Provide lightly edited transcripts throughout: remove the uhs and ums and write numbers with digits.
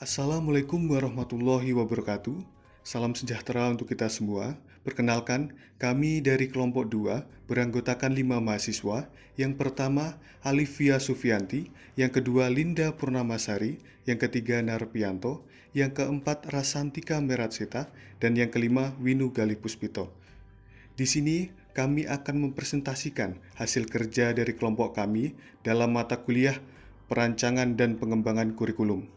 Assalamualaikum warahmatullahi wabarakatuh. Salam sejahtera untuk kita semua. Perkenalkan, kami dari kelompok 2 beranggotakan 5 mahasiswa. Yang pertama, Alivia Sufianti, yang kedua Linda Purnamasari, yang ketiga Narpianto, yang keempat Rasantika Meratseta, dan yang kelima Winu Galipuspito. Di sini kami akan mempresentasikan hasil kerja dari kelompok kami dalam mata kuliah Perancangan dan Pengembangan Kurikulum.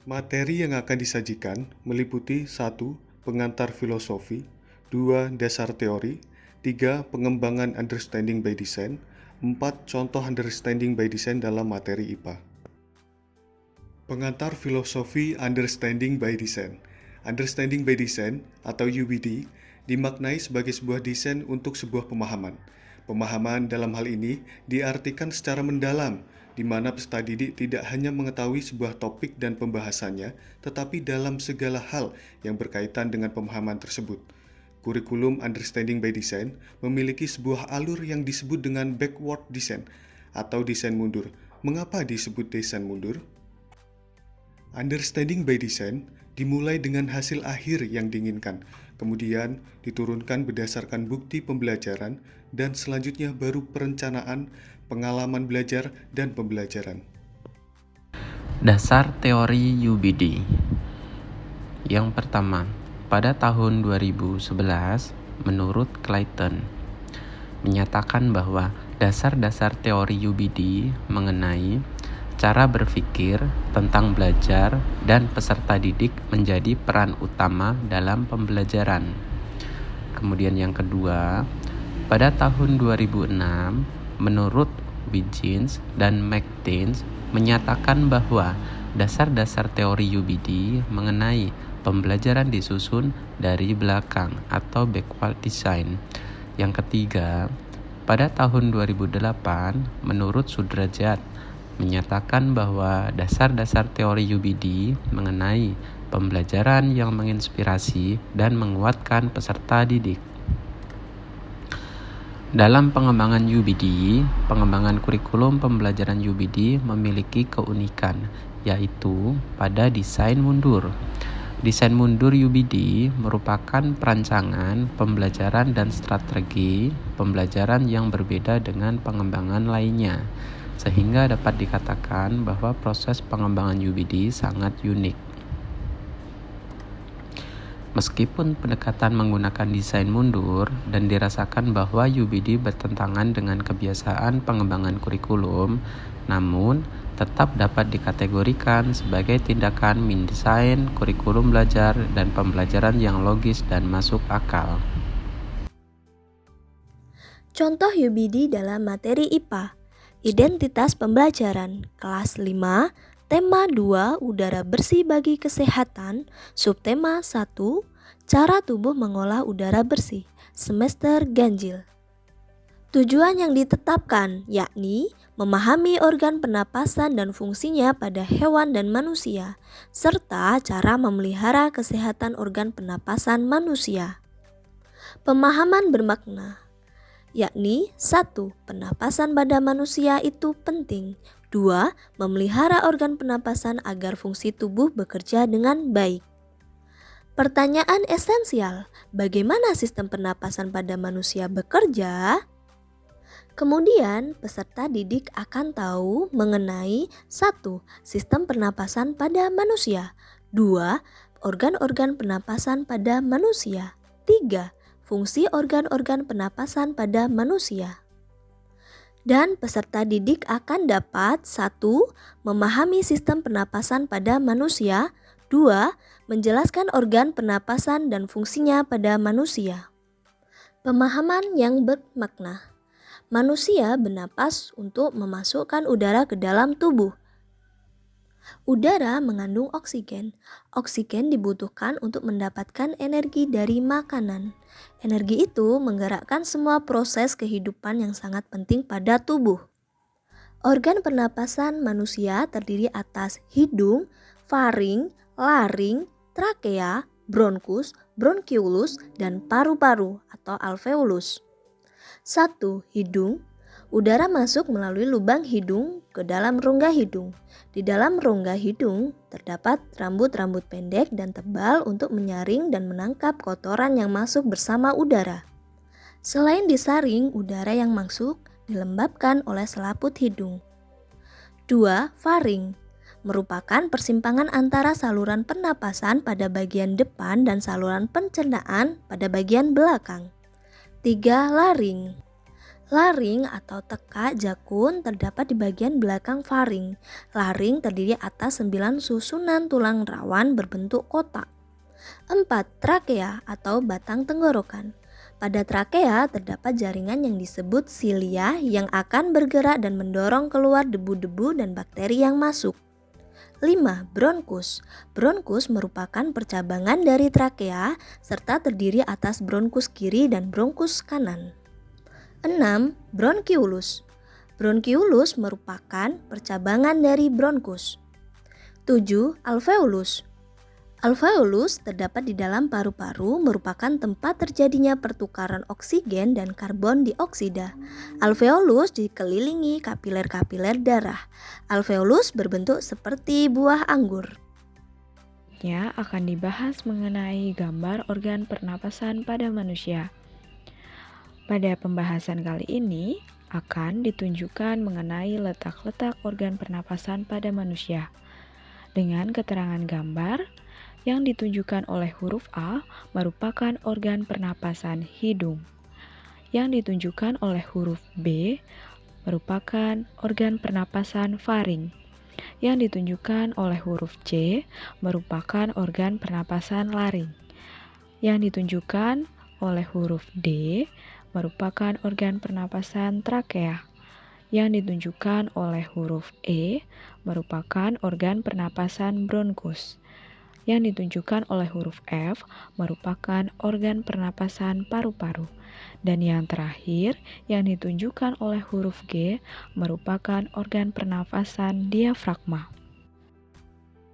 Materi yang akan disajikan meliputi 1. Pengantar filosofi, 2. Dasar teori, 3. Pengembangan understanding by design, 4. Contoh understanding by design dalam materi IPA. Pengantar filosofi understanding by design. Understanding by design atau UBD dimaknai sebagai sebuah desain untuk sebuah pemahaman. Pemahaman dalam hal ini diartikan secara mendalam, di mana peserta didik tidak hanya mengetahui sebuah topik dan pembahasannya, tetapi dalam segala hal yang berkaitan dengan pemahaman tersebut. Kurikulum Understanding by Design memiliki sebuah alur yang disebut dengan backward design atau desain mundur. Mengapa disebut desain mundur? Understanding by Design dimulai dengan hasil akhir yang diinginkan, kemudian diturunkan berdasarkan bukti pembelajaran, dan selanjutnya baru perencanaan, pengalaman belajar, dan pembelajaran. Dasar teori UBD. Yang pertama, pada tahun 2011, menurut Clayton, menyatakan bahwa dasar-dasar teori UBD mengenai cara berpikir tentang belajar dan peserta didik menjadi peran utama dalam pembelajaran. Kemudian yang kedua, pada tahun 2006, menurut Wiggins dan McTains menyatakan bahwa dasar-dasar teori UBD mengenai pembelajaran disusun dari belakang atau backward design. Yang ketiga, pada tahun 2008, menurut Sudrajat menyatakan bahwa dasar-dasar teori UBD mengenai pembelajaran yang menginspirasi dan menguatkan peserta didik. Dalam pengembangan UBD, pengembangan kurikulum pembelajaran UBD memiliki keunikan, yaitu pada desain mundur. Desain mundur UBD merupakan perancangan, pembelajaran, dan strategi pembelajaran yang berbeda dengan pengembangan lainnya, sehingga dapat dikatakan bahwa proses pengembangan UBD sangat unik. Meskipun pendekatan menggunakan desain mundur dan dirasakan bahwa UBD bertentangan dengan kebiasaan pengembangan kurikulum, namun tetap dapat dikategorikan sebagai tindakan mendesain kurikulum belajar dan pembelajaran yang logis dan masuk akal. Contoh UBD dalam materi IPA. Identitas pembelajaran, kelas 5, tema 2, udara bersih bagi kesehatan, subtema 1, cara tubuh mengolah udara bersih, semester ganjil. Tujuan yang ditetapkan yakni memahami organ pernapasan dan fungsinya pada hewan dan manusia, serta cara memelihara kesehatan organ pernapasan manusia. Pemahaman bermakna yakni 1. Pernapasan pada manusia itu penting. 2. Memelihara organ pernapasan agar fungsi tubuh bekerja dengan baik. Pertanyaan esensial, bagaimana sistem pernapasan pada manusia bekerja? Kemudian, peserta didik akan tahu mengenai 1. Sistem pernapasan pada manusia. 2. Organ-organ pernapasan pada manusia. 3. Fungsi organ-organ pernapasan pada manusia. Dan peserta didik akan dapat 1. Memahami sistem pernapasan pada manusia. 2. Menjelaskan organ pernapasan dan fungsinya pada manusia. Pemahaman yang bermakna. Manusia bernapas untuk memasukkan udara ke dalam tubuh. Udara mengandung oksigen. Oksigen dibutuhkan untuk mendapatkan energi dari makanan. Energi itu menggerakkan semua proses kehidupan yang sangat penting pada tubuh. Organ pernapasan manusia terdiri atas hidung, faring, laring, trakea, bronkus, bronkiolus, dan paru-paru atau alveolus. 1. Hidung. Udara masuk melalui lubang hidung ke dalam rongga hidung. Di dalam rongga hidung terdapat rambut-rambut pendek dan tebal untuk menyaring dan menangkap kotoran yang masuk bersama udara. Selain disaring, udara yang masuk dilembabkan oleh selaput hidung. 2. Faring merupakan persimpangan antara saluran pernapasan pada bagian depan dan saluran pencernaan pada bagian belakang. 3. Laring. Laring atau teka jakun terdapat di bagian belakang faring. Laring terdiri atas 9 susunan tulang rawan berbentuk kotak. 4. Trakea atau batang tenggorokan. Pada trakea terdapat jaringan yang disebut silia yang akan bergerak dan mendorong keluar debu-debu dan bakteri yang masuk. 5. Bronkus. Bronkus merupakan percabangan dari trakea serta terdiri atas bronkus kiri dan bronkus kanan. 6. Bronkiolus. Bronkiolus merupakan percabangan dari bronkus. 7. Alveolus. Alveolus terdapat di dalam paru-paru merupakan tempat terjadinya pertukaran oksigen dan karbon dioksida. Alveolus dikelilingi kapiler-kapiler darah. Alveolus berbentuk seperti buah anggur. Akan dibahas mengenai gambar organ pernapasan pada manusia. Pada pembahasan kali ini akan ditunjukkan mengenai letak-letak organ pernapasan pada manusia dengan keterangan gambar. Yang ditunjukkan oleh huruf A merupakan organ pernapasan hidung. Yang ditunjukkan oleh huruf B merupakan organ pernapasan faring. Yang ditunjukkan oleh huruf C merupakan organ pernapasan laring. Yang ditunjukkan oleh huruf D merupakan organ pernapasan trakea. Yang ditunjukkan oleh huruf E merupakan organ pernapasan bronkus. Yang ditunjukkan oleh huruf F merupakan organ pernapasan paru-paru. Dan yang terakhir, yang ditunjukkan oleh huruf G merupakan organ pernapasan diafragma.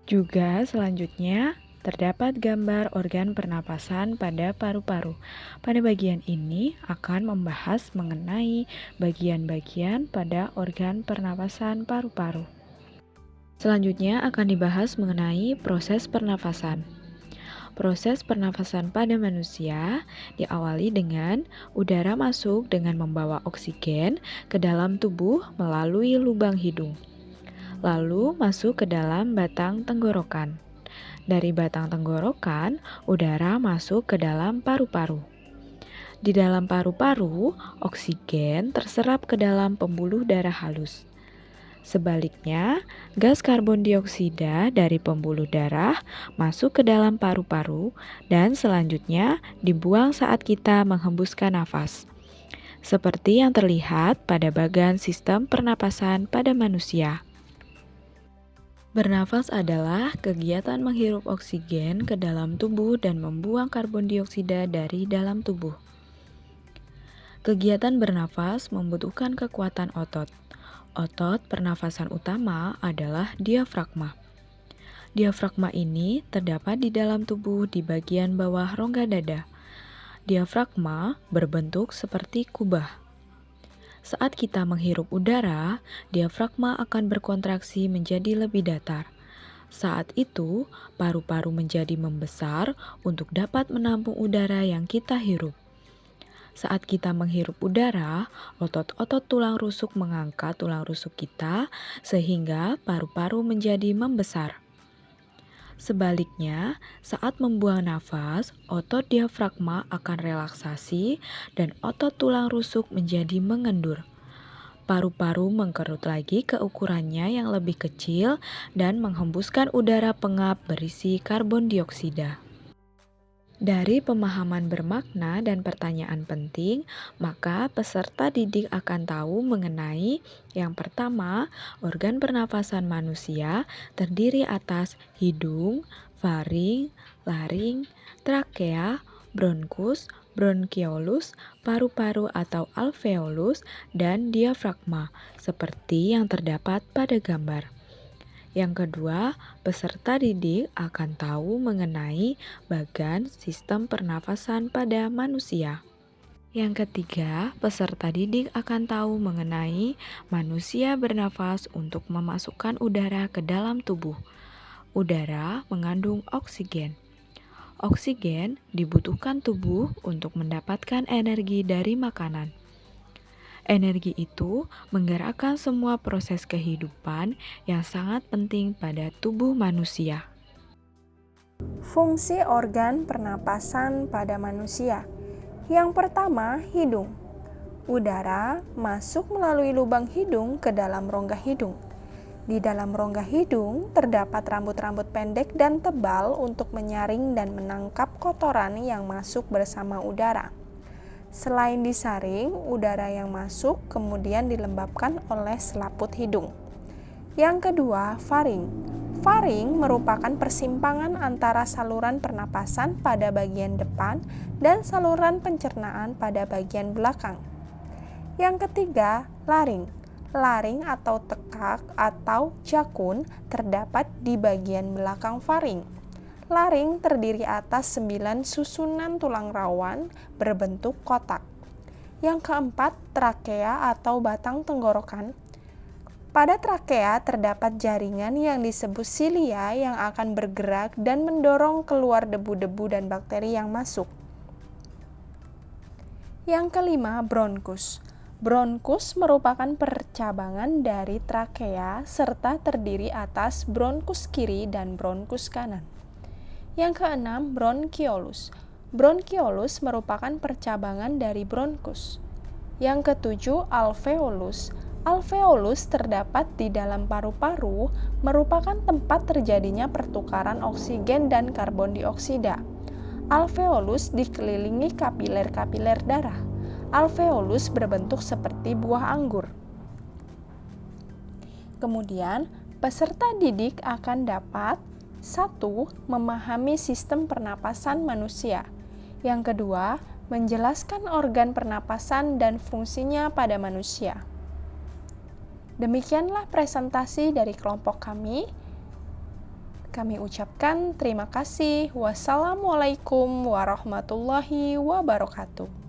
Juga selanjutnya, terdapat gambar organ pernapasan pada paru-paru. Pada bagian ini akan membahas mengenai bagian-bagian pada organ pernapasan paru-paru. Selanjutnya akan dibahas mengenai proses pernafasan. Proses pernafasan pada manusia diawali dengan udara masuk dengan membawa oksigen ke dalam tubuh melalui lubang hidung. Lalu masuk ke dalam batang tenggorokan. Dari batang tenggorokan, udara masuk ke dalam paru-paru. Di dalam paru-paru, oksigen terserap ke dalam pembuluh darah halus. Sebaliknya, gas karbon dioksida dari pembuluh darah masuk ke dalam paru-paru dan selanjutnya dibuang saat kita menghembuskan nafas. Seperti yang terlihat pada bagan sistem pernapasan pada manusia. Bernafas adalah kegiatan menghirup oksigen ke dalam tubuh dan membuang karbon dioksida dari dalam tubuh. Kegiatan bernafas membutuhkan kekuatan otot. Otot pernafasan utama adalah diafragma. Diafragma ini terdapat di dalam tubuh di bagian bawah rongga dada. Diafragma berbentuk seperti kubah. Saat kita menghirup udara, diafragma akan berkontraksi menjadi lebih datar. Saat itu, paru-paru menjadi membesar untuk dapat menampung udara yang kita hirup. Saat kita menghirup udara, otot-otot tulang rusuk mengangkat tulang rusuk kita sehingga paru-paru menjadi membesar. Sebaliknya, saat membuang nafas, otot diafragma akan relaksasi dan otot tulang rusuk menjadi mengendur. Paru-paru mengkerut lagi ke ukurannya yang lebih kecil dan menghembuskan udara pengap berisi karbon dioksida. Dari pemahaman bermakna dan pertanyaan penting, maka peserta didik akan tahu mengenai yang pertama, organ pernafasan manusia terdiri atas hidung, faring, laring, trakea, bronkus, bronkiolus, paru-paru atau alveolus, dan diafragma, seperti yang terdapat pada gambar. Yang kedua, peserta didik akan tahu mengenai bagan sistem pernafasan pada manusia. Yang ketiga, peserta didik akan tahu mengenai manusia bernafas untuk memasukkan udara ke dalam tubuh. Udara mengandung oksigen. Oksigen dibutuhkan tubuh untuk mendapatkan energi dari makanan. Energi itu menggerakkan semua proses kehidupan yang sangat penting pada tubuh manusia. Fungsi organ pernapasan pada manusia. Yang pertama, hidung. Udara masuk melalui lubang hidung ke dalam rongga hidung. Di dalam rongga hidung terdapat rambut-rambut pendek dan tebal untuk menyaring dan menangkap kotoran yang masuk bersama udara. Selain disaring, udara yang masuk kemudian dilembabkan oleh selaput hidung. Yang kedua, faring. Faring merupakan persimpangan antara saluran pernapasan pada bagian depan dan saluran pencernaan pada bagian belakang. Yang ketiga, laring. Laring atau tekak atau jakun terdapat di bagian belakang faring. Laring terdiri atas 9 susunan tulang rawan berbentuk kotak. Yang keempat, trakea atau batang tenggorokan. Pada trakea terdapat jaringan yang disebut silia yang akan bergerak dan mendorong keluar debu-debu dan bakteri yang masuk. Yang kelima, bronkus. Bronkus merupakan percabangan dari trakea serta terdiri atas bronkus kiri dan bronkus kanan. Yang keenam, bronkiolus. Bronkiolus merupakan percabangan dari bronkus. Yang ketujuh, alveolus. Alveolus terdapat di dalam paru-paru, merupakan tempat terjadinya pertukaran oksigen dan karbon dioksida. Alveolus dikelilingi kapiler-kapiler darah. Alveolus berbentuk seperti buah anggur. Kemudian, peserta didik akan dapat 1. Memahami sistem pernapasan manusia. Yang kedua, menjelaskan organ pernapasan dan fungsinya pada manusia. Demikianlah presentasi dari kelompok kami. Kami ucapkan terima kasih. Wassalamualaikum warahmatullahi wabarakatuh.